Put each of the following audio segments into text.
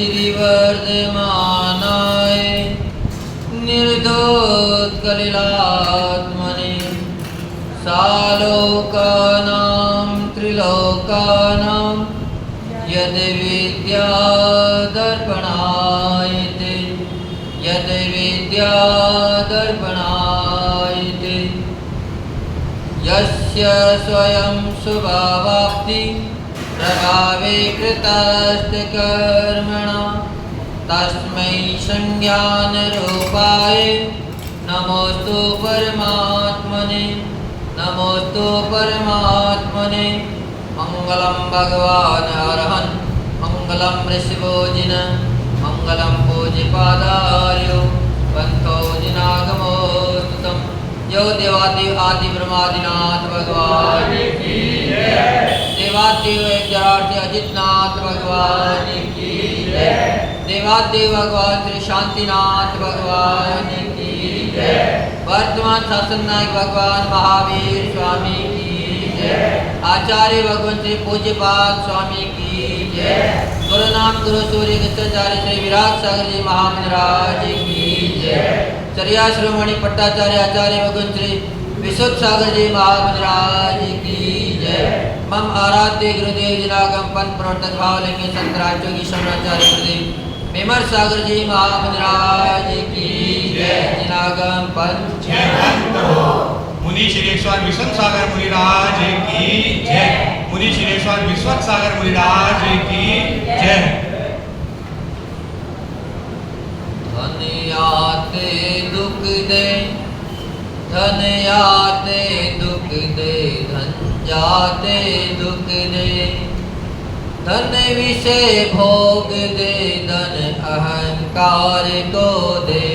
श्रीवर्धमानाय निर्धोत्कलिलात्मने सालोकानां त्रिलोकानां यद् विद्यादर्पणायते यद् विद्यादर्पणायते यस्य स्वयं स्वभावाप्ति प्रभावे कृतस्ते कर्मणा तस्मै संज्ञानरूपाय नमोस्तु परमात्मने नमोस्तु परमात्मने। मंगलम भगवान अरहन् मंगलम ऋषिभोजिन मंगलम पूज्यपादार्यो पंथो जिनागमोस्तुतम्। जो देवादेव आदि ब्रह्मादिनाथ भगवान की जय। देवादेव एकजरार्थी अजितनाथ भगवान की जय। देवादेव भगवान श्री शांतिनाथ भगवान की जय। वर्तमान शासन नायक भगवान महावीर स्वामी की जय। आचार्य भगवान श्री पूज्यपाद स्वामी की जय। गुरु नाम गुरु सूर्य गुप्ताचार्य श्री विराट सागर जी महामंडराज की जय। चर्या श्रोमणि पट्टाचार्य आचार्य भगवान श्री विशुद्ध सागर जी महामंडराज की जय। मम आराध्य गुरुदेव जिनागम पंथ प्रवर्तक भावलिंग संतराज्यों की शमराचार्य गुरुदेव मेमर सागर जी महामंडराज की जय। जिनागम पंथ मुनि श्रीश्वर विश्वनाथ सागर मुनिराज की जय। मुनि श्रीश्वर विश्वनाथ सागर मुनिराज की जय। धन आते दुख दे धन आते दुख दे धन जाते दुख दे धन विषय भोग दे धन अहंकार को दे।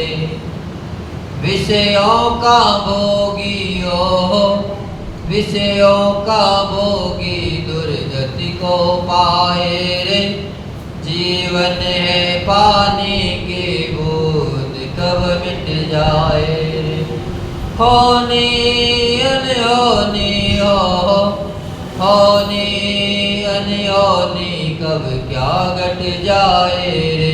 विषयों का भोगी हो विषयों का भोगी दुर्गति को पाए रे। जीवन है पानी की बूंद कब मिट जाए रे। होनी अनहोनी हो होनी अनहोनी कब क्या घट जाए रे।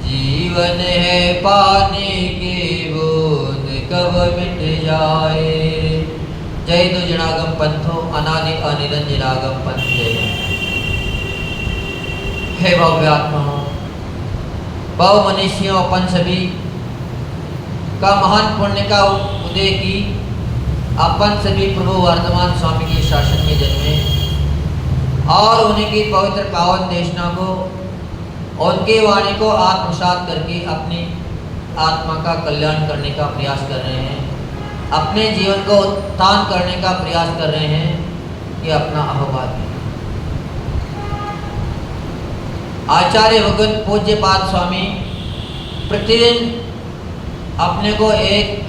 जीवन है पानी की बूंद कब मिट जाए रे। जय तो जनागम पंथो अनादि अनिरंजन जनागम पंथ जय। हे भव्यात्माओं बहु मनुष्यों अपन सभी का महान पुण्य का उदय की अपन सभी प्रभु वर्तमान स्वामी के शासन में जन्मे और उनकी पवित्र पावन देशना को उनकी वाणी को आत्मसात करके अपनी आत्मा का कल्याण करने का प्रयास कर रहे हैं। अपने जीवन को उत्थान करने का प्रयास कर रहे हैं। ये अपना आह्वान है। आचार्य भगवान पूज्यपाद स्वामी प्रतिदिन अपने को एक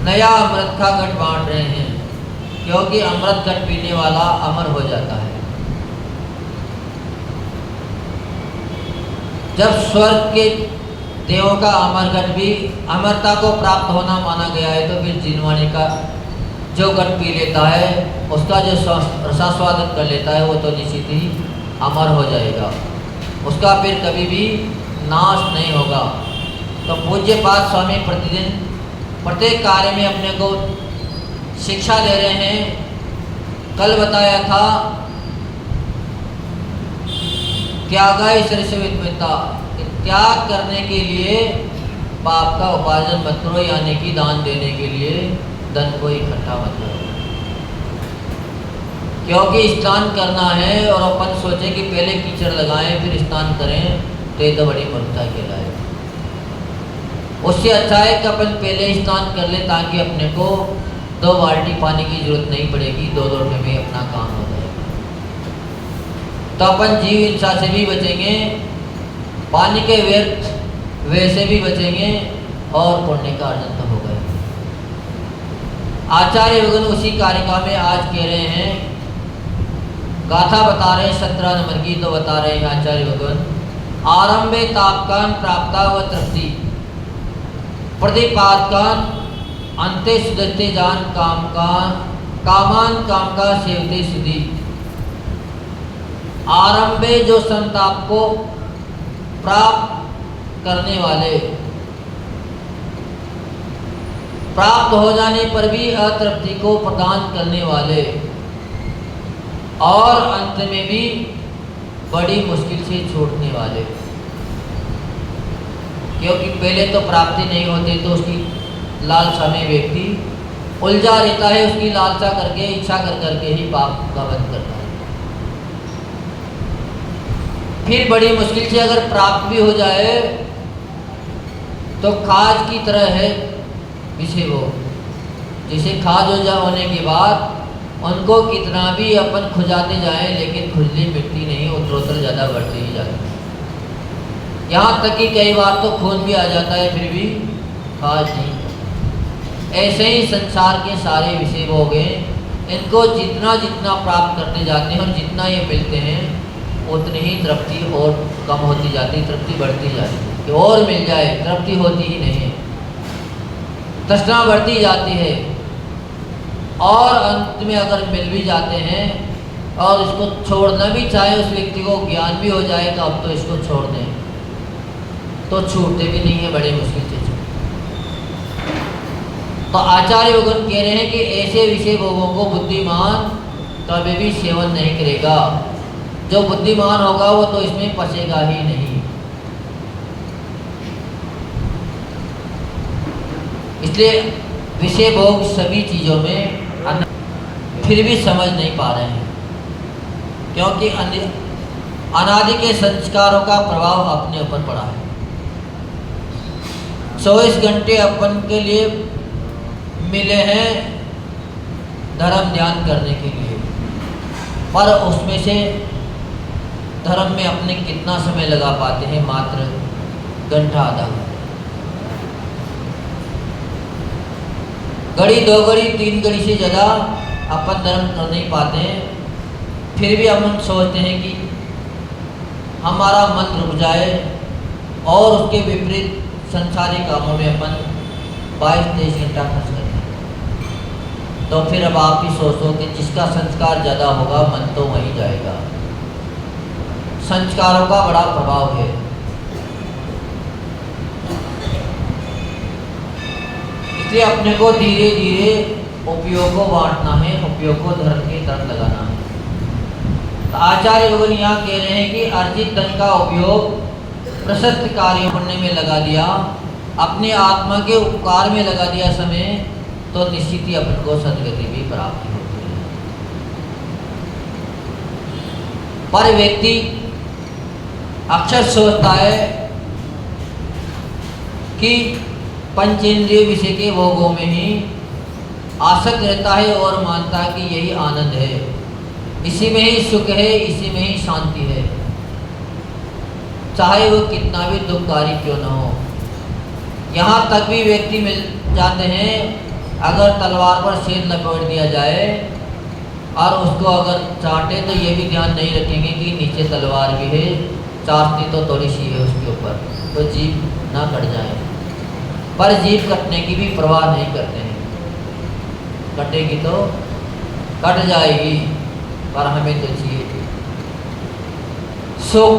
नया अमृत का घट बांट रहे हैं, क्योंकि अमृत घट पीने वाला अमर हो जाता है। जब स्वर्ग के देवों का अमर घट भी अमरता को प्राप्त होना माना गया है, तो फिर जिनवाणी का जो घट पी लेता है उसका जो रसास्वादन कर लेता है वो तो निश्चित ही अमर हो जाएगा। उसका फिर कभी भी नाश नहीं होगा। तो पूज्यपाद स्वामी प्रतिदिन प्रत्येक कार्य में अपने को शिक्षा दे रहे हैं। कल बताया था त्यागाय सरस्वतीता, त्याग करने के लिए पाप का उपार्जन मत करो, यानी कि दान देने के लिए धन को इकट्ठा मत करो। क्योंकि स्नान करना है और अपन सोचे कि पहले कीचड़ लगाएं फिर स्नान करें, तो ये तो बड़ी मूर्खता कहलाए। उससे अच्छा है कि अपन पहले स्नान कर ले, ताकि अपने को 2 बाल्टी पानी की जरूरत नहीं पड़ेगी, 2 लोटे में अपना काम हो जाएगा। तो अपन जीव हिंसा से भी बचेंगे, पानी के व्यर्थ वैसे भी बचेंगे और पुण्य का अर्जन तो होगा। आचार्य भगवान उसी कारिका में आज कह रहे हैं, गाथा बता रहे हैं 17 नंबर की, तो बता रहे हैं आचार्य भगवान। आरंभे तापकान प्राप्ता व तृप्ति प्रतिपादकान अंते सुदते जान कामान काम का सेवते सुधी। आरंभे जो संताप को प्राप्त करने वाले, प्राप्त हो जाने पर भी अतृप्ति को प्रदान करने वाले और अंत में भी बड़ी मुश्किल से छूटने वाले। क्योंकि पहले तो प्राप्ति नहीं होती तो उसकी लालसा में व्यक्ति उलझा रहता है, उसकी लालसा करके, इच्छा कर करके ही पाप का वध करता है। फिर बड़ी मुश्किल से अगर प्राप्त भी हो जाए तो खाज की तरह है विषय वो, जिसे खाज हो जा होने के बाद उनको कितना भी अपन खुजाते जाएं लेकिन खुजली मिटती नहीं, उत्तरोत्तर ज़्यादा बढ़ती ही जाती है। यहाँ तक कि कई बार तो खून भी आ जाता है फिर भी खाज नहीं। ऐसे ही संसार के सारे विषय हो गए, इनको जितना जितना प्राप्त करते जाते हैं और जितना ये मिलते हैं उतनी ही तृप्ति और कम होती जाती है, तृप्ति बढ़ती जाती है कि और मिल जाए, तृप्ति होती ही नहीं, तृष्णा बढ़ती जाती है। और अंत में अगर मिल भी जाते हैं और इसको छोड़ना भी चाहे, उस व्यक्ति को ज्ञान भी हो जाए तो अब तो इसको छोड़ दें, तो छूटते भी नहीं है, बड़े मुश्किल से छूटते। तो आचार्य भगवान कह रहे हैं कि ऐसे विषय भोगों को बुद्धिमान कभी भी सेवन नहीं करेगा। जो बुद्धिमान होगा वो तो इसमें फंसेगा ही नहीं। इसलिए विषय भोग सभी चीज़ों में फिर भी समझ नहीं पा रहे हैं, क्योंकि अनादि के संस्कारों का प्रभाव अपने ऊपर पड़ा है। 24 घंटे अपन के लिए मिले हैं धर्म ध्यान करने के लिए, पर उसमें से धर्म में अपने कितना समय लगा पाते हैं? मात्र घंटा आधा। घड़ी, 2 घड़ी, 3 घड़ी से ज़्यादा अपन धर्म कर नहीं पाते हैं। फिर भी हम सोचते हैं कि हमारा मन रुक जाए और उसके विपरीत संसारी कामों में अपन 22-23 घंटा खर्च करते हैं। तो फिर अब आप ही सोचो कि जिसका संस्कार ज़्यादा होगा मन तो वहीं जाएगा। संस्कारों का बड़ा प्रभाव है। इसलिए अपने को धीरे धीरे उपयोग को बांटना है, उपयोग को धर्म की तरफ लगाना है। तो आचार्य भगवान यहाँ कह रहे हैं कि अर्जित धन का उपयोग प्रशस्त कार्यों करने में लगा दिया, अपने आत्मा के उपकार में लगा दिया समय, तो निश्चित ही अपन को सदगति भी प्राप्त होती है। पर व्यक्ति अक्सर सोचता है कि पंचेंद्रिय विषय के भोगों में ही आसक्त रहता है और मानता है कि यही आनंद है, इसी में ही सुख है, इसी में ही शांति है, चाहे वो कितना भी दुखकारी क्यों न हो। यहाँ तक भी व्यक्ति मिल जाते हैं, अगर तलवार पर शेर लपेट दिया जाए और उसको अगर चाटे तो ये भी ध्यान नहीं रखेंगे कि नीचे तलवार भी है, चाटती तो थोड़ी सी है उसके ऊपर, तो जीभ ना कट जाए। पर जीभ कटने की भी परवाह नहीं करते हैं, कटेगी तो कट जाएगी, पर हमें तो चाहिए सुख,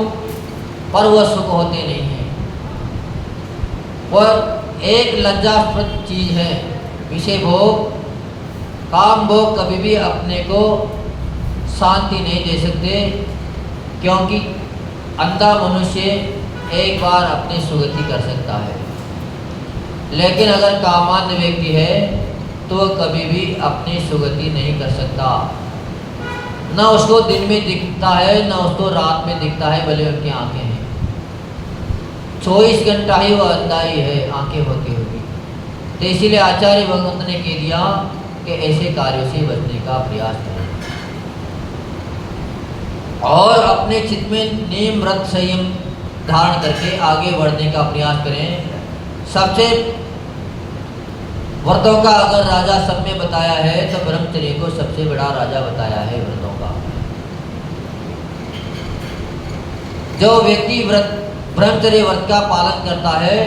पर वह सुख होते नहीं हैं। वह एक लज्जास्पद चीज़ है। विषय भोग, काम भोग कभी भी अपने को शांति नहीं दे सकते, क्योंकि अंधा मनुष्य एक बार अपनी सुगति कर सकता है, लेकिन अगर कामान्य व्यक्ति है तो वह कभी भी अपनी सुगति नहीं कर सकता। न उसको दिन में दिखता है, न उसको रात में दिखता है, भले उनकी आंखें हैं। 24 घंटा ही वह अंधा ही है, आंखें होती होगी। तो इसीलिए आचार्य भगवंत ने कह दिया कि ऐसे कार्यों से बचने का प्रयास करें और अपने चित्त में नियम, व्रत, संयम धारण करके आगे बढ़ने का प्रयास करें। सबसे व्रतों का अगर राजा सब में बताया है तो ब्रह्मचर्य को सबसे बड़ा राजा बताया है व्रतों का। जो व्यक्ति ब्रह्मचर्य व्रत का पालन करता है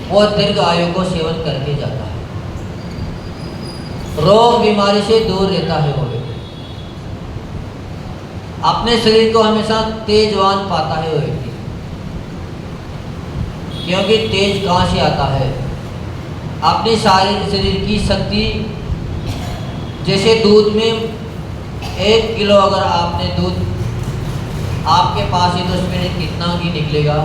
वो दीर्घ आयु को सेवन करके जाता है, रोग बीमारी से दूर रहता है। वो व्यक्ति अपने शरीर को हमेशा तेजवान पाता है। वो व्यक्ति क्योंकि तेज कहाँ से आता है? अपनी सारे शरीर की शक्ति, जैसे दूध में 1 किलो अगर आपने दूध आपके पास है तो उसमें कितना घी निकलेगा?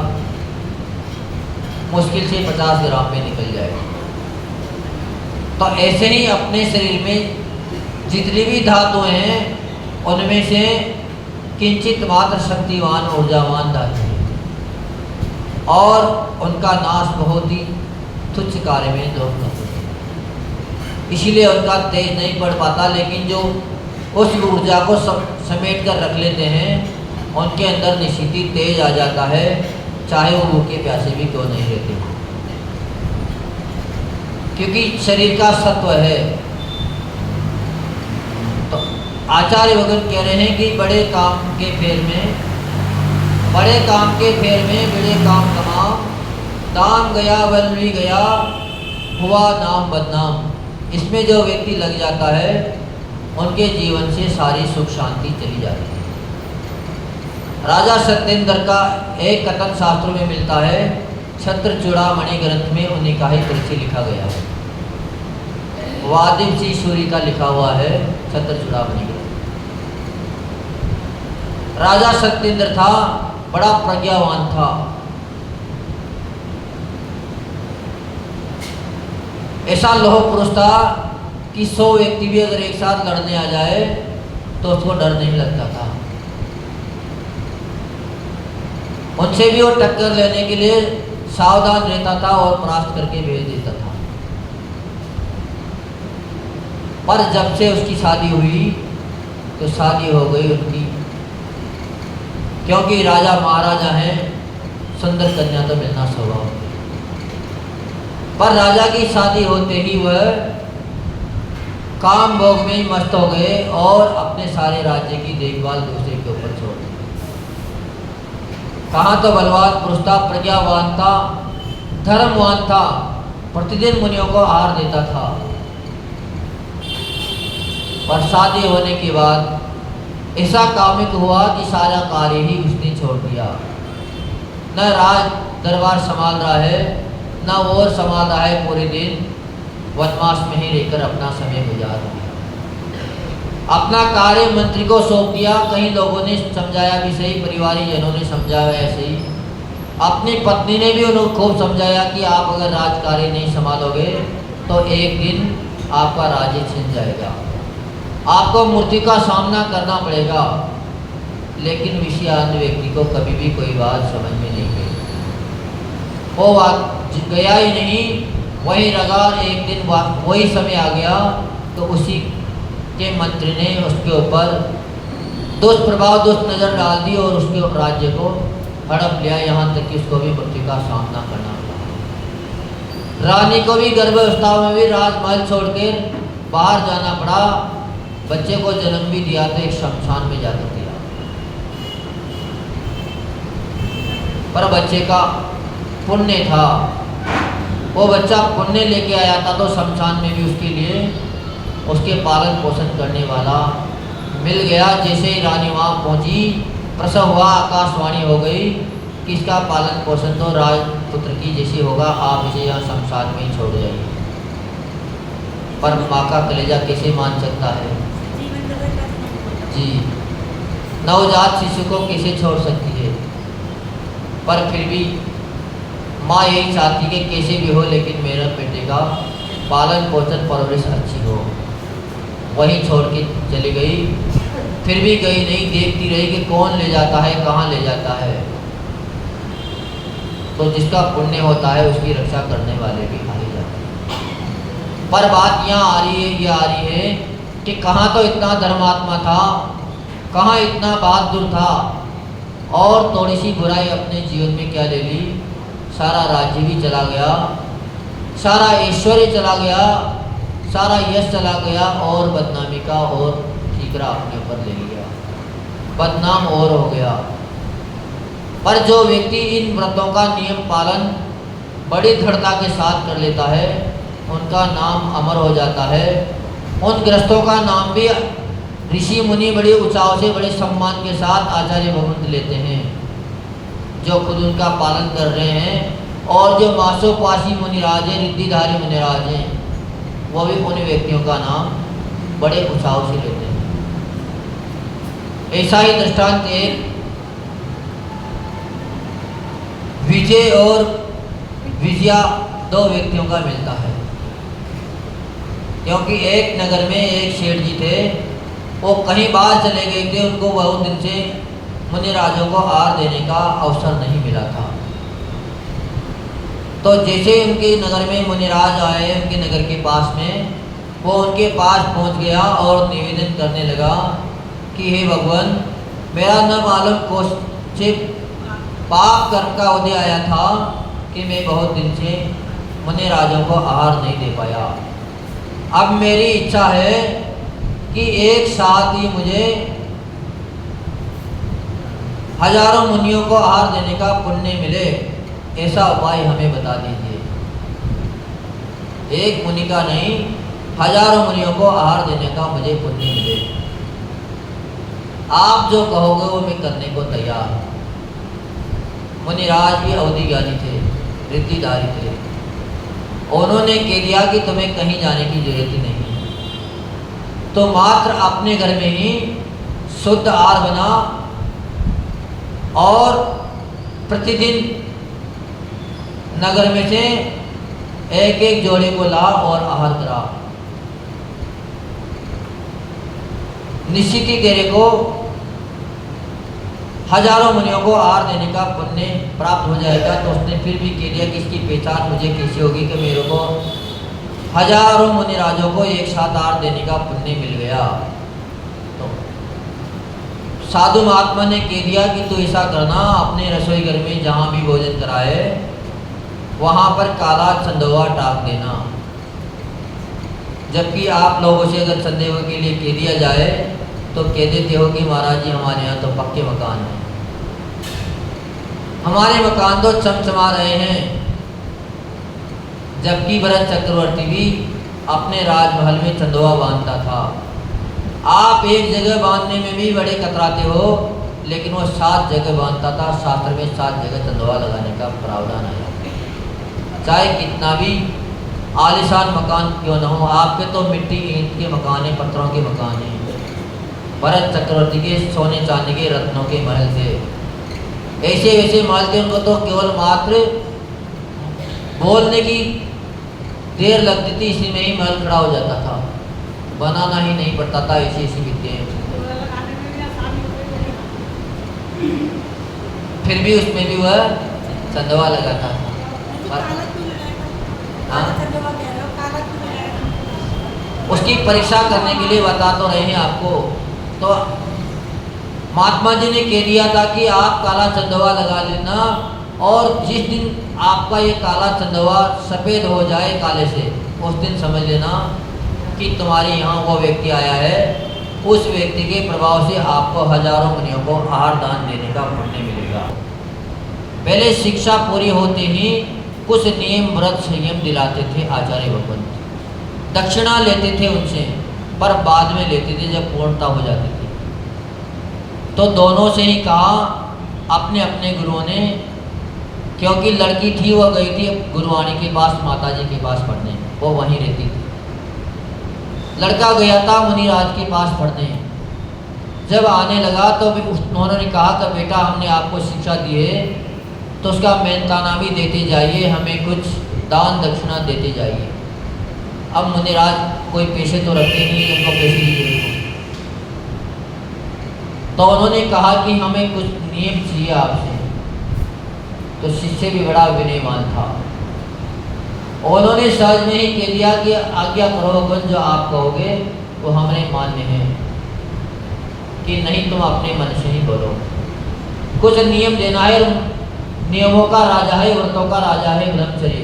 मुश्किल से 50 ग्राम में निकल जाएगा। तो ऐसे ही अपने शरीर में जितनी भी धातुएं हैं उनमें से किंचित मात्र शक्तिवान ऊर्जावान धातु है और उनका नाश बहुत ही तुच्छ कार्य में लोग करते हैं, इसीलिए उनका तेज नहीं पड़ पाता। लेकिन जो उस ऊर्जा को समेट कर रख लेते हैं उनके अंदर निश्चित ही तेज आ जाता है, चाहे वो भूखे प्यासे भी क्यों नहीं रहते, क्योंकि शरीर का सत्व है। तो आचार्य भगवान कह रहे हैं कि बड़े काम के फेर में बड़े काम तमाम, दाम गया बलवी गया हुआ नाम बदनाम। इसमें जो व्यक्ति लग जाता है उनके जीवन से सारी सुख शांति चली जाती है। राजा सत्येंद्र का एक कथन शास्त्रों में मिलता है, छत्र चूड़ामणि ग्रंथ में उन्हीं का ही परिचय लिखा गया है। वादिव सिंह सूरी का लिखा हुआ है छत्र चूड़ामणि ग्रंथ। राजा सत्येंद्र था, बड़ा प्रज्ञावान था। ऐसा लोह पुरुष था कि 100 व्यक्ति भी अगर एक साथ लड़ने आ जाए तो उसको डर नहीं लगता था। उनसे भी वो टक्कर लेने के लिए सावधान रहता था और परास्त करके भेज देता था। पर जब से उसकी शादी हुई तो शादी हो गई उनकी, क्योंकि राजा महाराजा हैं, सुंदर कन्या तो मिलना स्वभाव है। पर राजा की शादी होते ही वह काम भोग में ही मस्त हो गए और अपने सारे राज्य की देखभाल दूसरे के ऊपर छोड़ दी। कहाँ तो बलवान पुरुष था, प्रज्ञावान था, धर्मवान था, प्रतिदिन मुनियों को आहार देता था। पर शादी होने के बाद ऐसा कामिक हुआ कि सारा कार्य ही उसने छोड़ दिया। न राज दरबार संभाल रहा है, न वो संभाल रहा है, पूरे दिन वनवास में ही रहकर अपना समय गुजार दिया। अपना कार्य मंत्री को सौंप दिया। कई लोगों ने समझाया भी सही, परिवारी जनों ने समझाया ऐसे ही, अपनी पत्नी ने भी उन्हें खूब समझाया कि आप अगर राज कार्य नहीं संभालोगे तो एक दिन आपका राज्य छिन जाएगा, आपको मृत्यु का सामना करना पड़ेगा। लेकिन विषयान्ध व्यक्ति को कभी भी कोई बात समझ में नहीं गई। वो गया ही नहीं, वही रगा। एक दिन वही समय आ गया तो उसी के मंत्री ने उसके ऊपर दुष्प्रभाव, दुष्ट नज़र डाल दी और उसके राज्य को हड़प लिया, यहाँ तक कि उसको भी मृत्यु का सामना करना पड़ा। रानी को भी गर्भावस्था में भी राजमहल छोड़कर बाहर जाना पड़ा। बच्चे को जन्म भी दिया तो एक शमशान में जाकर दिया। पर बच्चे का पुण्य था, वो बच्चा पुण्य लेके आया था तो शमशान में भी उसके लिए उसके पालन पोषण करने वाला मिल गया। जैसे ही रानी वहाँ पहुँची, प्रसव हुआ, आकाशवाणी हो गई कि इसका पालन पोषण तो राजपुत्र की जैसे होगा, आप इसे यहाँ शमशान में ही छोड़ जाइए। पर माँ का कलेजा कैसे मान सकता है जी, नवजात शिशु को कैसे छोड़ सकती है। पर फिर भी माँ यही चाहती कि कैसे भी हो लेकिन मेरा बेटे का पालन पोषण परवरिश अच्छी हो। वहीं छोड़ के चली गई। फिर भी गई नहीं, देखती रही कि कौन ले जाता है, कहाँ ले जाता है। तो जिसका पुण्य होता है उसकी रक्षा करने वाले भी आ ही जाते हैं। पर बात यहाँ आ रही है, ये आ रही है कि कहाँ तो इतना धर्मात्मा था, कहाँ इतना बहादुर था, और थोड़ी सी बुराई अपने जीवन में क्या ले ली, सारा राज्य भी चला गया, सारा ऐश्वर्य चला गया, सारा यश चला गया और बदनामी का और ठीकरा अपने ऊपर ले लिया, बदनाम और हो गया। पर जो व्यक्ति इन व्रतों का नियम पालन बड़ी दृढ़ता के साथ कर लेता है उनका नाम अमर हो जाता है। उन ग्रस्तों का नाम भी ऋषि मुनि बड़े उत्साह से, बड़े सम्मान के साथ आचार्य भगवंत लेते हैं। जो खुद उनका पालन कर रहे हैं और जो मासोपासी मुनिराज हैं, रिद्धिधारी मुनिराज हैं, वो भी उन व्यक्तियों का नाम बड़े उत्साह से लेते हैं। ऐसा ही दृष्टांत एक विजय और विजया दो व्यक्तियों का मिलता है। क्योंकि एक नगर में एक सेठ जी थे, वो कहीं बाहर चले गए थे, उनको बहुत दिन से मुनिराजों को आहार देने का अवसर नहीं मिला था। तो जैसे उनके नगर में मुनिराज आए, उनके नगर के पास में, वो उनके पास पहुंच गया और निवेदन करने लगा कि हे भगवान, मेरा न मालूम कौन से पाप कर्म का उदय आया था कि मैं बहुत दिन से मुनिराजों को आहार नहीं दे पाया। अब मेरी इच्छा है कि एक साथ ही मुझे हजारों मुनियों को आहार देने का पुण्य मिले, ऐसा उपाय हमें बता दीजिए। एक मुनि का नहीं, हजारों मुनियों को आहार देने का मुझे पुण्य मिले। आप जो कहोगे वो मैं करने को तैयार हूँ। मुनिराज भी अवधि ज्ञानी थे, रिद्धिधारी थे। उन्होंने कह दिया कि तुम्हें कहीं जाने की जरूरत ही नहीं, तो मात्र अपने घर में ही शुद्ध आहार बना और प्रतिदिन नगर में से एक एक जोड़े को ला और आहार करा। निश्चित ही तेरे को हजारों मुनियों को आहार देने का पुण्य प्राप्त हो जाएगा। तो उसने फिर भी कह दिया कि इसकी पहचान मुझे कैसे होगी कि मेरे को हजारों मुनिराजों को एक साथ आहार देने का पुण्य मिल गया। तो साधु महात्मा ने कह दिया कि तू ऐसा करना, अपने रसोई घर में जहाँ भी भोजन कराए वहाँ पर काला चंदवा टाक देना। जबकि आप लोगों से अगर संदेह के लिए कह दिया जाए तो कह देते हो कि महाराज जी हमारे यहाँ तो पक्के मकान हैं, हमारे मकान तो चमचमा रहे हैं। जबकि भरत चक्रवर्ती भी अपने राजमहल में चंदवा बांधता था। आप एक जगह बांधने में भी बड़े कतराते हो, लेकिन वो 7 जगह बांधता था। शास्त्र में 7 जगह चंदवा लगाने का प्रावधान है। चाहे कितना भी आलिशान मकान क्यों न हो, आपके तो मिट्टी ईंट के मकान हैं, पत्थरों के मकान हैं। भरत चक्रवर्ती के सोने चांदी के रत्नों के महल थे, ऐसे वैसे महल थे। उनको तो केवल मात्र बोलने की देर लगती थी, इसी में ही महल खड़ा हो जाता था, बनाना ही नहीं पड़ता था। ऐसी ऐसी विद्याएं, फिर भी उसमें भी वह चंदवा लगाता था। उसकी परीक्षा करने के लिए बता तो रहे हैं आपको। तो महात्मा जी ने कह दिया था कि आप काला चंदवा लगा लेना, और जिस दिन आपका ये काला चंदवा सफ़ेद हो जाए काले से, उस दिन समझ लेना कि तुम्हारे यहाँ वो व्यक्ति आया है। उस व्यक्ति के प्रभाव से आपको हजारों मुनियों को आहार दान देने का पुण्य मिलेगा। पहले शिक्षा पूरी होते ही कुछ नियम व्रत संयम दिलाते थे आचार्य भगवंत। दक्षिणा लेते थे उनसे, पर बाद में लेते थे जब पूर्णता हो जाती थी। तो दोनों से ही कहा अपने अपने गुरुओं ने, क्योंकि लड़की थी वह गई थी गुरुवाणी के पास, माता जी के पास पढ़ने, वो वहीं रहती थी। लड़का गया था मुनिराज के पास पढ़ने। जब आने लगा तो भी उन्होंने कहा कि बेटा हमने आपको शिक्षा दी है तो उसका मेहनताना भी देते जाइए, हमें कुछ दान दक्षिणा देते जाइए। अब मुनिराज कोई पैसे तो रखते नहीं, उनको पैसे की जरूरत हो। तो उन्होंने कहा कि हमें कुछ नियम चाहिए आपसे। तो शिष्य भी बड़ा विनयमान था, उन्होंने सहज में ही कह दिया कि आज्ञा करो भगवान, जो आप कहोगे वो हमारे मान्य है, कि नहीं तुम अपने मन से ही बोलो। कुछ नियम देना है, नियमों का राजा है, व्रतों का राजा है ब्रह्मचर्य,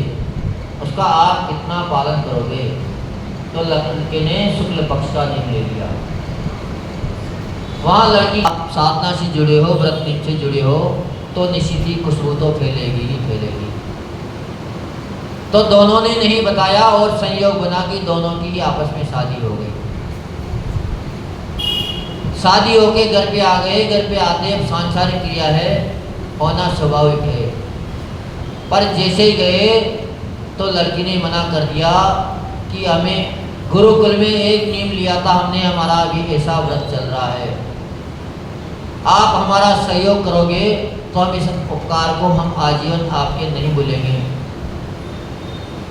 उसका आप कितना पालन करोगे। तो लड़के ने शुक्ल पक्ष का नियम ले लिया। वहाँ लड़की साधना से जुड़े हो, व्रत नियम से जुड़े हो, तो निश्चित ही खुशबू तो फैलेगी ही फैलेगी। तो दोनों ने नहीं बताया और संयोग बना कि दोनों की आपस में शादी हो गई। शादी होके घर पे आ गए। घर पे आते अब सांसारिक क्रिया है, होना स्वाभाविक है। पर जैसे ही गए तो लड़की ने मना कर दिया कि हमें गुरुकुल में एक नियम लिया था हमने, हमारा अभी ऐसा व्रत चल रहा है, आप हमारा सहयोग करोगे तो हम इस उपकार को हम आजीवन आपके नहीं भूलेंगे,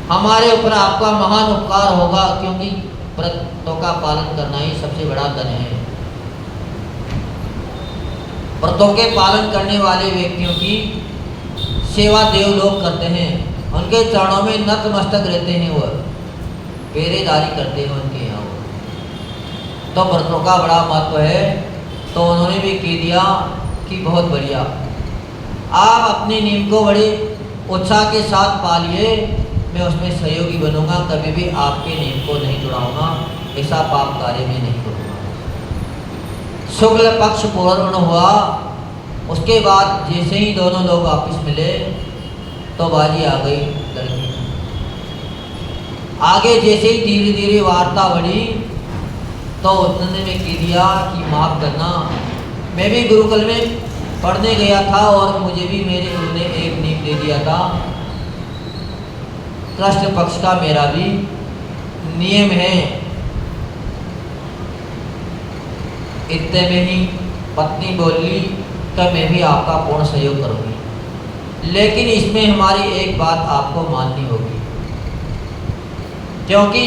हमारे ऊपर आपका महान उपकार होगा, क्योंकि व्रतों का पालन करना ही सबसे बड़ा धन है। व्रतों के पालन करने वाले व्यक्तियों की सेवा देव लोग करते हैं, उनके चरणों में नतमस्तक रहते हैं, वह पहरेदारी करते हैं उनके यहाँ वो। तो व्रतों का बड़ा महत्व है। तो उन्होंने भी कह दिया कि बहुत बढ़िया, आप अपने नियम को बड़े उत्साह के साथ पालिए, मैं उसमें सहयोगी बनूंगा, कभी भी आपके नियम को नहीं तोड़ाऊंगा, ऐसा पाप कार्य में नहीं करूँगा। शुक्ल पक्ष पूर्ण हुआ, उसके बाद जैसे ही दोनों लोग वापस मिले तो बाजी आ गई लड़की। आगे जैसे ही धीरे धीरे वार्ता बढ़ी तो उन्होंने में कह दिया कि माफ़ करना, मैं भी गुरुकुल में पढ़ने गया था और मुझे भी मेरे गुरु ने एक नियम दे दिया था, कृष्ण पक्ष का मेरा भी नियम है। इतने में ही पत्नी बोली कि मैं भी आपका पूर्ण सहयोग करूंगी, लेकिन इसमें हमारी एक बात आपको माननी होगी, क्योंकि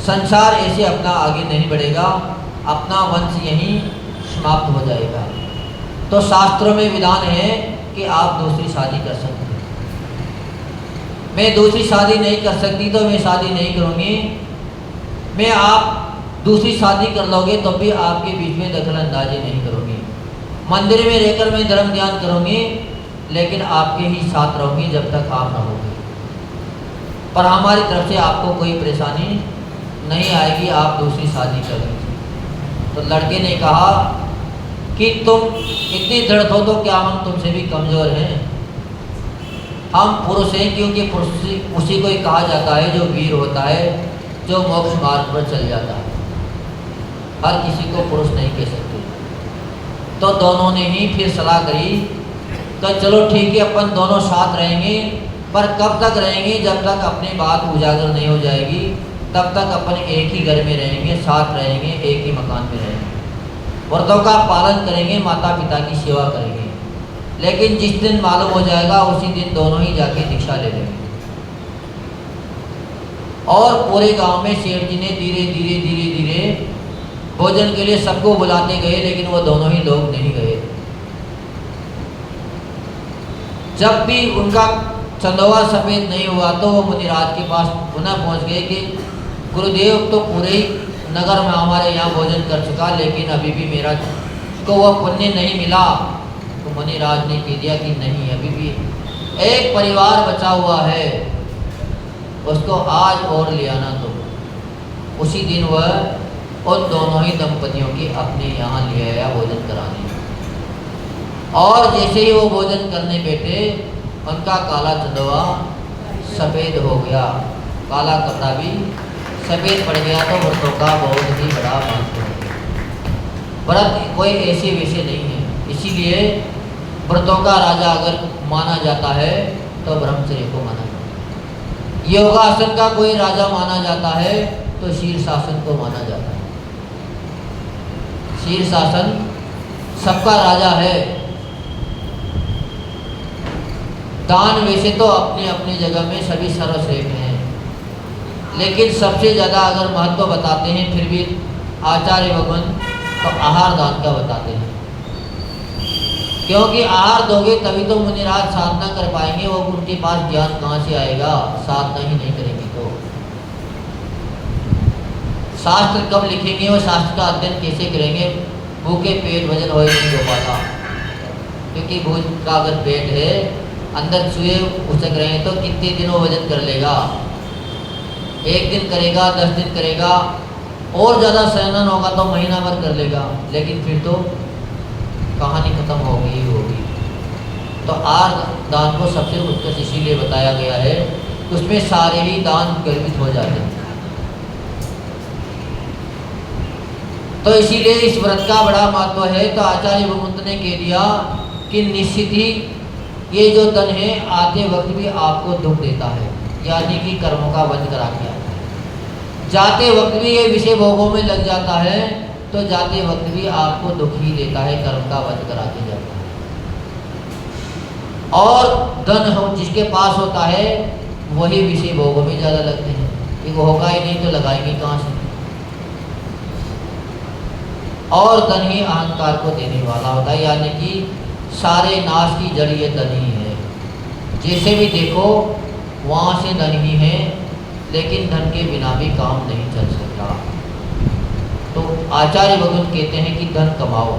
संसार ऐसे अपना आगे नहीं बढ़ेगा, अपना वंश यहीं समाप्त हो जाएगा। तो शास्त्रों में विधान है कि आप दूसरी शादी कर सकते हैं, मैं दूसरी शादी नहीं कर सकती तो मैं शादी नहीं करूँगी, मैं आप दूसरी शादी कर लोगे तो भी आपके बीच में दखल अंदाजी नहीं करूँगी, मंदिर में रहकर मैं धर्म ध्यान करूँगी, लेकिन आपके ही साथ रहूँगी जब तक आप रहोगे, पर हमारी तरफ से आपको कोई परेशानी नहीं आएगी, आप दूसरी शादी करेंगे। तो लड़के ने कहा कि तुम इतनी दृढ़ हो तो क्या हम तुमसे भी कमज़ोर हैं, हम पुरुष हैं, क्योंकि पुरुष उसी को ही कहा जाता है जो वीर होता है, जो मोक्ष मार्ग पर चल जाता है, हर किसी को पुरुष नहीं कह सकते। तो दोनों ने ही फिर सलाह करी कि चलो ठीक है, अपन दोनों साथ रहेंगे, पर कब तक रहेंगे, जब तक अपनी बात उजागर नहीं हो जाएगी, तब तक अपन एक ही घर में रहेंगे, साथ रहेंगे, एक ही मकान में रहेंगे, व्रतों का पालन करेंगे, माता पिता की सेवा करेंगे, लेकिन जिस दिन मालूम हो जाएगा उसी दिन दोनों ही जाके दीक्षा ले लेंगे। और पूरे गांव में सेठ जी ने धीरे धीरे धीरे धीरे भोजन के लिए सबको बुलाते गए, लेकिन वो दोनों ही लोग नहीं गए। जब भी उनका चंदोवा सफेद नहीं हुआ तो वो मुनिराज के पास पुनः पहुंच गए कि गुरुदेव तो पूरे ही नगर में हमारे यहाँ भोजन कर चुका, लेकिन अभी भी मेरा को वह पुण्य नहीं मिला। तो मुनिराज ने कह दिया कि नहीं, अभी भी एक परिवार बचा हुआ है, उसको आज और ले आना। तो उसी दिन वह उन दोनों ही दंपतियों की अपने यहाँ ले आया भोजन कराने, और जैसे ही वो भोजन करने बैठे उनका काला चंदवा सफ़ेद हो गया, काला कपड़ा भी सफ़ेद पड़ गया। तो व्रतों का बहुत ही बड़ा महत्व है। व्रत कोई ऐसे वैसे नहीं है, इसीलिए व्रतों का राजा अगर माना जाता है तो ब्रह्मचर्य को माना जाता है। योगासन का कोई राजा माना जाता है तो शीर्षासन को माना जाता है। शीर्षासन सबका राजा है। दान वैसे तो अपनी अपनी जगह में सभी सर्वश्रेष्ठ हैं, लेकिन सबसे ज़्यादा अगर महत्व बताते हैं फिर भी आचार्य भगवान तो आहार दान का बताते हैं, क्योंकि आहार दोगे तभी तो मुनिराज साधना कर पाएंगे, वो उनके पास ज्ञान कहाँ से आएगा, साधना ही नहीं करेंगे तो। शास्त्र कब लिखेंगे और शास्त्र का अध्ययन कैसे करेंगे? भूखे पेट वजन हो ही नहीं हो पाता, क्योंकि भूख का अगर पेट है, अंदर चूहे उछक रहे हैं तो कितने दिनों वजन कर लेगा? एक दिन करेगा, 10 दिन करेगा, और ज़्यादा सहनन होगा तो महीना भर कर लेगा, लेकिन फिर तो कहानी खत्म हो गई होगी। तो आहार दान को सबसे उत्कृष्ट इसीलिए बताया गया है, उसमें सारे ही दान गर्भित हो जाते हैं। तो इसीलिए इस व्रत का बड़ा महत्व है। तो आचार्य भगवंत ने कह दिया कि निश्चित ही ये जो धन है आते वक्त भी आपको दुख देता है, यानी कि कर्मों का वध करा के आता है। जाते वक्त भी ये विषय भोगों में लग जाता है, तो जाते वक्त भी आपको दुख ही देता है, कर्म का वध करा के जाता है। और धन हम जिसके पास होता है वही विषय भोगों में ज़्यादा लगते हैं, ये होगा ही नहीं तो लगाएंगे कहाँ से। और धन ही अहंकार को देने वाला होता है, यानी कि सारे नाश की जड़ ये धन ही है। जैसे भी देखो वहाँ से धन ही है, लेकिन धन के बिना भी काम नहीं चल सकता। तो आचार्य भगवान कहते हैं कि धन कमाओ,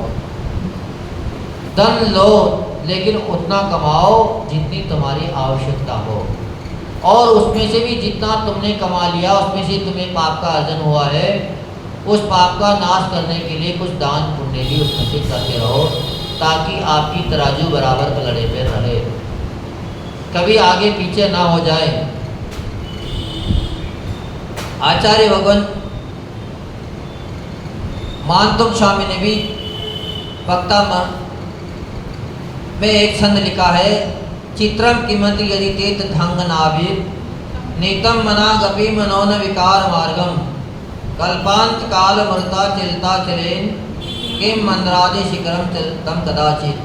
धन लो, लेकिन उतना कमाओ जितनी तुम्हारी आवश्यकता हो, और उसमें से भी जितना तुमने कमा लिया उसमें से तुम्हें पाप का अर्जन हुआ है, उस पाप का नाश करने के लिए कुछ दान पुण्य भी उसमें से करते रहो, ताकि आपकी तराजू बराबर पलड़े पे रहे, कभी आगे पीछे ना हो जाए। आचार्य भगवान मानतुम स्वामी ने भी वक्ता में एक छंद लिखा है, चित्रम किमत यदि तेत धंग नाभिर नीतम मना गपी मनोन विकार मार्गम कल्पांत काल मृता चलता चलेन किम मंद्रादि शिखरम चलतम कदाचित।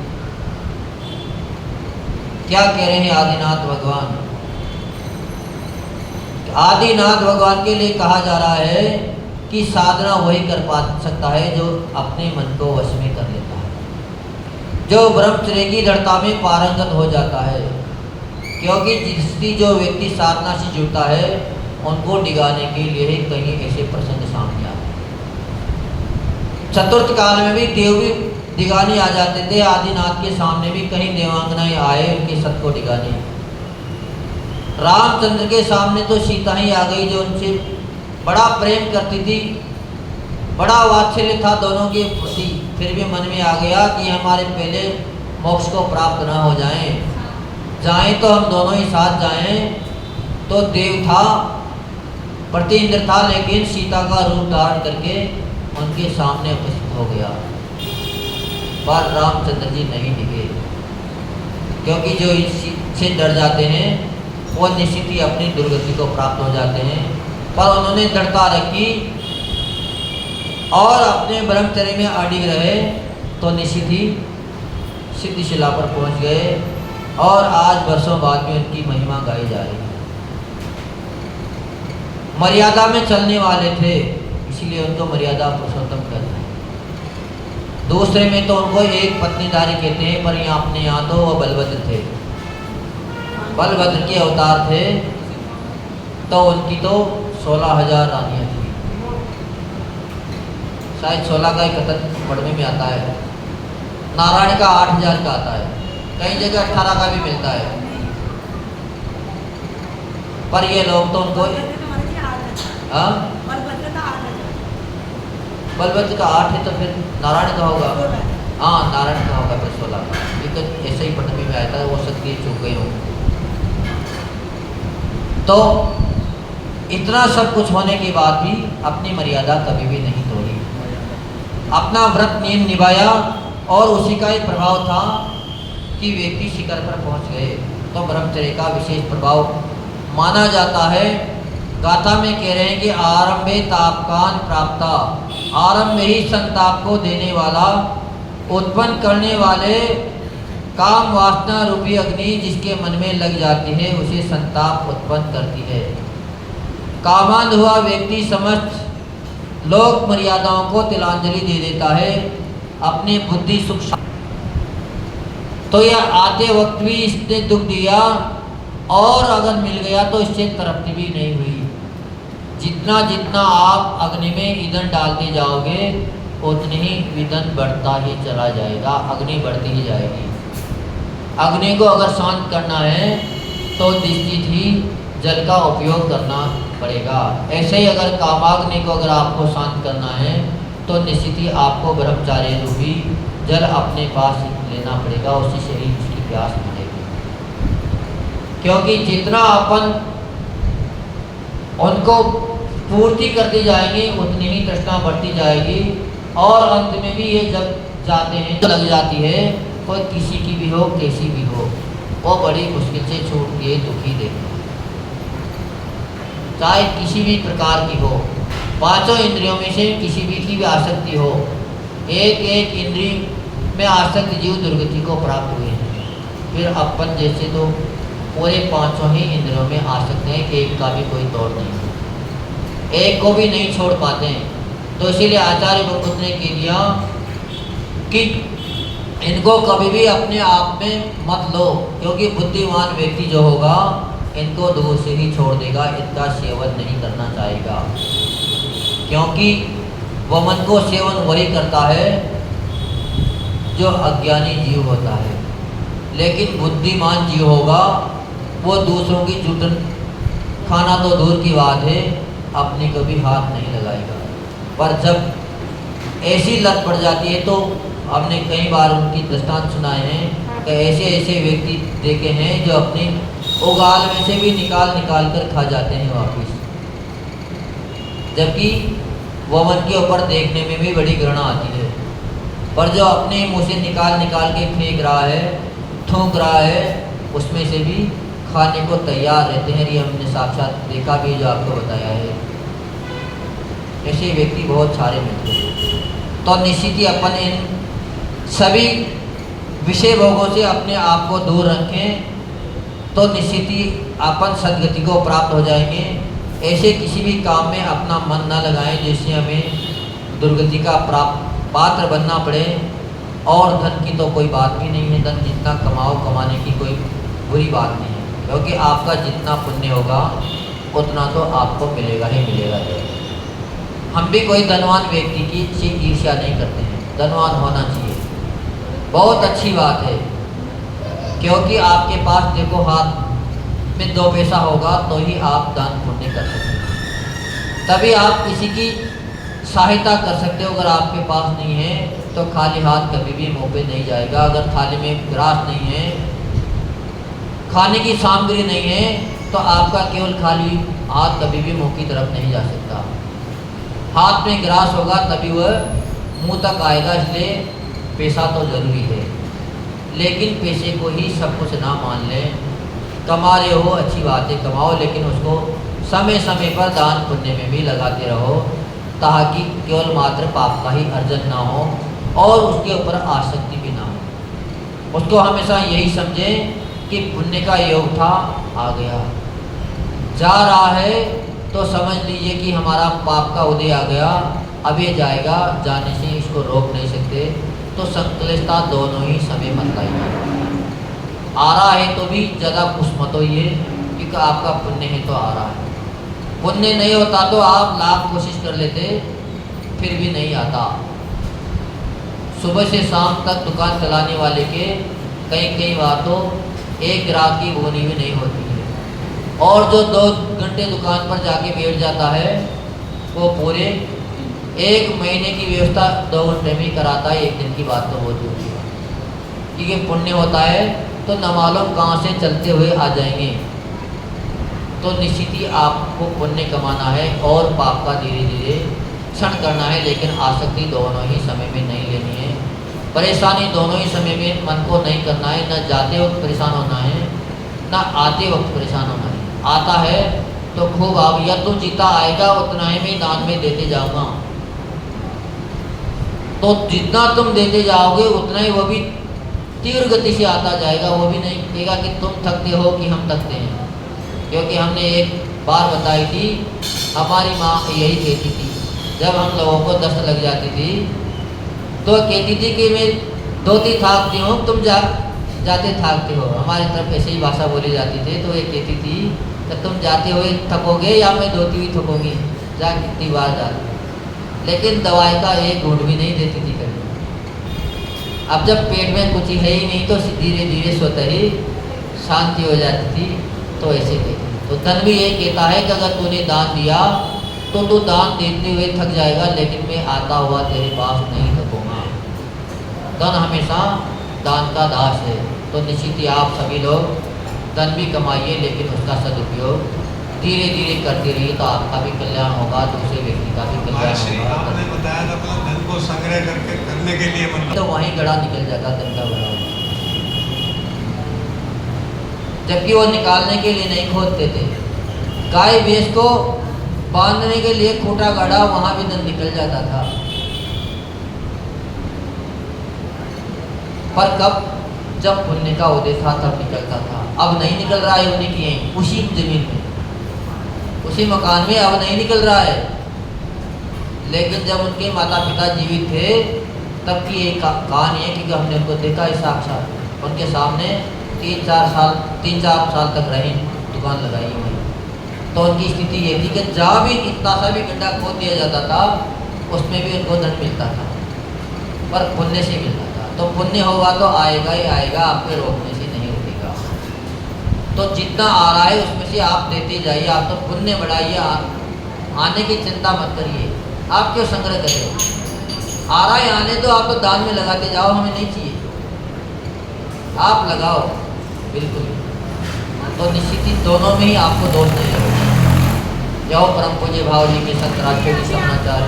क्या कह रहे हैं आदिनाथ भगवान? आदिनाथ भगवान के लिए कहा जा रहा है कि साधना वही कर पा सकता है जो अपने मन को वश में कर लेता है, जो ब्रह्मचर्य की दृढ़ता में पारंगत हो जाता है। क्योंकि जिसकी जो व्यक्ति साधना से जुड़ता है उनको डिगाने के लिए ही कहीं ऐसे प्रसंग सामने आते हैं। चतुर्थ काल में भी देव भी डिगाने आ जाते थे, आदिनाथ के सामने भी कहीं देवांगनाएं आए उनके सत को डिगाने। रामचंद्र के सामने तो सीता ही आ गई, जो उनसे बड़ा प्रेम करती थी, बड़ा वात्सल्य था दोनों के प्रति। फिर भी मन में आ गया कि हमारे पहले मोक्ष को प्राप्त न हो जाएं तो हम दोनों ही साथ जाएं। तो देव था, प्रति इंद्र था, लेकिन सीता का रूप धारण करके उनके सामने उपस्थित हो गया। पर रामचंद्र जी नहीं दिखे, क्योंकि जो इससे डर जाते हैं वो निश्चित ही अपनी दुर्गति को प्राप्त हो जाते हैं। पर उन्होंने दृढ़ता रखी और अपने ब्रह्मचर्य में अडिग रहे, तो निश्चित ही सिद्धिशिला पर पहुंच गए, और आज वर्षों बाद में उनकी महिमा गाई जा रही है। मर्यादा में चलने वाले थे, इसीलिए उनको मर्यादा पुरुषोत्तम कहते हैं। दूसरे में तो उनको एक पत्नीधारी कहते हैं, पर यहाँ अपने यहाँ तो वो बलभद्र थे, बलभद्र के अवतार थे। तो उनकी तो 16,000 रानियाँ थी, शायद 16 का ही कथन पढ़ने में आता है। नारायण का 8,000 का आता है, कई जगह 18 का भी मिलता है। पर ये लोग तो उनको बलभद्र का 8 है, तो फिर नारायण का होगा। हाँ, नारायण का होगा फिर 16 का, लेकिन ऐसे ही पढ़ने में आया था, वो सकती चूक गई हो। तो इतना सब कुछ होने के बाद भी अपनी मर्यादा कभी भी नहीं तोड़ी, अपना व्रत नियम निभाया, और उसी का ही प्रभाव था कि व्यक्ति शिखर पर पहुंच गए। तो ब्रह्मचर्य का विशेष प्रभाव माना जाता है। गाथा में कह रहे हैं कि आरंभे तापकान प्राप्ता, आरंभ में ही संताप को देने वाला, उत्पन्न करने वाले काम वासना रूपी अग्नि जिसके मन में लग जाती है उसे संताप उत्पन्न करती है। कामांध हुआ व्यक्ति समस्त लोक मर्यादाओं को तिलांजलि दे देता है, अपनी बुद्धि सुख। तो यह आते वक्त भी इसने दुख दिया, और अगर मिल गया तो इससे तृप्ति भी नहीं हुई। जितना जितना आप अग्नि में ईंधन डालते जाओगे उतनी ही ईंधन बढ़ता ही चला जाएगा, अग्नि बढ़ती ही जाएगी। अग्नि को अगर शांत करना है तो निश्चित ही जल का उपयोग करना पड़ेगा। ऐसे ही अगर कामाग्नि को अगर आपको शांत करना है तो निश्चित ही आपको ब्रह्मचार्य रूपी जल अपने पास लेना पड़ेगा, उसी से ही उसकी प्यास मिलेगी। क्योंकि जितना अपन उनको पूर्ति करते जाएंगे उतनी ही तृष्णा बढ़ती जाएगी, और अंत में भी ये जब जाते हैं तो लग जाती है, कोई किसी की भी हो कैसी भी हो। वो बड़ी मुश्किल से छूट के दुखी देते हैं। चाहे किसी भी प्रकार की हो, पांचों इंद्रियों में से किसी भी की भी आसक्ति हो, एक एक इंद्रिय में आसक्त जीव दुर्गति को प्राप्त हुए हैं। फिर अपन जैसे तो पूरे पांचों ही इंद्रियों में आसक्त हैं, एक का भी कोई तौर नहीं है, एक को भी नहीं छोड़ पाते हैं। तो इसीलिए आचार्य भगवत ने कह दिया कि इनको कभी भी अपने आप में मत लो, क्योंकि बुद्धिमान व्यक्ति जो होगा इनको दूर से ही छोड़ देगा, इनका सेवन नहीं करना चाहेगा, क्योंकि वह मन को सेवन वही करता है जो अज्ञानी जीव होता है। लेकिन बुद्धिमान जीव होगा वो दूसरों की जुटन खाना तो दूर की बात है, अपने को भी हाथ नहीं लगाएगा। पर जब ऐसी लत पड़ जाती है, तो हमने कई बार उनकी दृष्टांत सुनाए हैं कि ऐसे ऐसे व्यक्ति देखे हैं जो अपनी उगाल में से भी निकाल निकाल कर खा जाते हैं वापिस, जबकि वह मन के ऊपर देखने में भी बड़ी घृणा आती है। पर जो अपने मुँह से निकाल निकाल के फेंक रहा है, थूक रहा है, उसमें से भी खाने को तैयार रहते हैं। ये हमने साक्षात देखा भी, जो आपको बताया है। ऐसे व्यक्ति बहुत सारे मिलते हैं। तो निश्चित ही अपन इन सभी विषय भोगों से अपने आप को दूर रखें, तो निश्चित ही अपन सदगति को प्राप्त हो जाएंगे। ऐसे किसी भी काम में अपना मन न लगाएं जिससे हमें दुर्गति का पात्र बनना पड़े। और धन की तो कोई बात भी नहीं है, धन जितना कमाओ, कमाने की कोई बुरी बात नहीं है, क्योंकि आपका जितना पुण्य होगा उतना तो आपको मिलेगा ही मिलेगा। हम भी कोई धनवान व्यक्ति की से ईर्ष्या नहीं करते हैं, धनवान होना चाहिए, बहुत अच्छी बात है, क्योंकि आपके पास देखो हाथ में 2 पैसा होगा तो ही आप दान पुण्य कर सकते हैं, तभी आप किसी की सहायता कर सकते हो। अगर आपके पास नहीं है तो खाली हाथ कभी भी मुंह पे नहीं जाएगा। अगर थाली में ग्रास नहीं है, खाने की सामग्री नहीं है, तो आपका केवल खाली हाथ कभी भी मुंह की तरफ नहीं जा सकता। हाथ में ग्रास होगा तभी वह मुंह तक आएगा। इसलिए पैसा तो जरूरी है, लेकिन पैसे को ही सब कुछ ना मान लें। कमा रहे हो अच्छी बात है, कमाओ, लेकिन उसको समय समय पर दान पुण्य में भी लगाते रहो, ताकि केवल मात्र पाप का ही अर्जन ना हो और उसके ऊपर आसक्ति भी ना हो। उसको हमेशा यही समझें कि पुण्य का योग था, आ गया, जा रहा है तो समझ लीजिए कि हमारा पाप का उदय आ गया, अब ये जाएगा, जाने से इसको रोक नहीं सकते। तो संकलिष्ठता दोनों ही समय मत लाइए। आ रहा है तो भी ज़्यादा खुश मत होइए, क्योंकि आपका पुण्य है तो आ रहा है। पुण्य नहीं होता तो आप लाख कोशिश कर लेते, फिर भी नहीं आता। सुबह से शाम तक दुकान चलाने वाले के कई बार तो एक ग्राहक की बोनी भी नहीं होती है, और जो 2 घंटे दुकान पर जाके बैठ जाता है वो पूरे 1 महीने की व्यवस्था 2 घंटे में कराता है। 1 दिन की बात तो बहुत होती है, क्योंकि पुण्य होता है तो न मालूम कहाँ से चलते हुए आ जाएंगे। तो निश्चित ही आपको पुण्य कमाना है और पाप का धीरे धीरे क्षण करना है, लेकिन आसक्ति दोनों ही समय में नहीं लेनी है। परेशानी दोनों ही समय में मन को नहीं करना है, न जाते वक्त परेशान होना है, न आते वक्त परेशान होना है। आता है तो खूब आप, या तो जितना आएगा उतना ही मैं दान में देते जाऊँगा, तो जितना तुम देते जाओगे उतना ही वो भी तीव्र गति से आता जाएगा। वो भी नहीं कहेगा कि तुम थकते हो कि हम थकते हैं, क्योंकि हमने एक बार बताई थी, हमारी माँ यही कहती थी, जब हम लोगों को दस्त लग जाती थी तो कहती थी कि मैं धोती थाकती हूँ, तुम जाते थाकते हो। हमारी तरफ ऐसे ही भाषा बोली जाती थी। तो ये कहती थी कि तुम जाते हुए थकोगे या मैं धोती हुई थकूँगी, जा कितनी बार जाती। लेकिन दवाई का एक घूंट भी नहीं देती थी कभी। अब जब पेट में कुछ है ही नहीं तो धीरे धीरे स्वतः ही शांति हो जाती थी। तो ऐसे कहते, तो धन भी ये कहता है कि अगर तूने दान दिया तो तू दान देते हुए थक जाएगा, लेकिन मैं आता हुआ तेरे पास नहीं थकूँगा। धन हमेशा दान का दास है। तो निश्चित ही आप सभी लोग धन भी कमाइए, लेकिन उसका सदुपयोग धीरे धीरे करते रहिए, तो आपका भी कल्याण होगा, दूसरे व्यक्ति का भी कल्याण होगा। आपने बताया था अपना धन को संग्रह करने के लिए तो वहीं गड़ा निकल जाता धन का बड़ा। जबकि वो निकालने के लिए नहीं खोदते थे। गाय भैंस को बांधने के लिए खूंटा गाड़ा, वहां भी धन निकल जाता था। पर कब? जब पुण्य का उदय था तब निकलता था। अब नहीं निकल रहा है उन्हीं की यहीं, उसी जमीन में, उसी मकान में अब नहीं निकल रहा है। लेकिन जब उनके माता पिता जीवित थे तब की एक कहानी है कि हमने उनको देखा है साक्षात, उनके सामने 3-4 साल तक रहे, दुकान लगाई हुई। तो उनकी स्थिति ये थी कि जहाँ भी इतना सा भी गड्ढा खोद दिया जाता था उसमें भी उनको धन मिलता था, पर पुण्य से मिलता था। तो पुण्य होगा तो आएगा ही आएगा, आपके रोकने से नहीं रुकेगा। तो जितना आ रहा है उसमें से आप देते जाइए, आप तो पुण्य बढ़ाइए, आने की चिंता मत करिए। आप क्यों संग्रह करिए? आ रहा है आने तो आप तो दान में लगाते जाओ, हमें नहीं चाहिए, आप लगाओ बिल्कुल। तो निश्चित ही दोनों में ही आपको दोष नहीं होगा। जाओ परम पूज्य भाव जी के संत राष्ट्रीय समाचार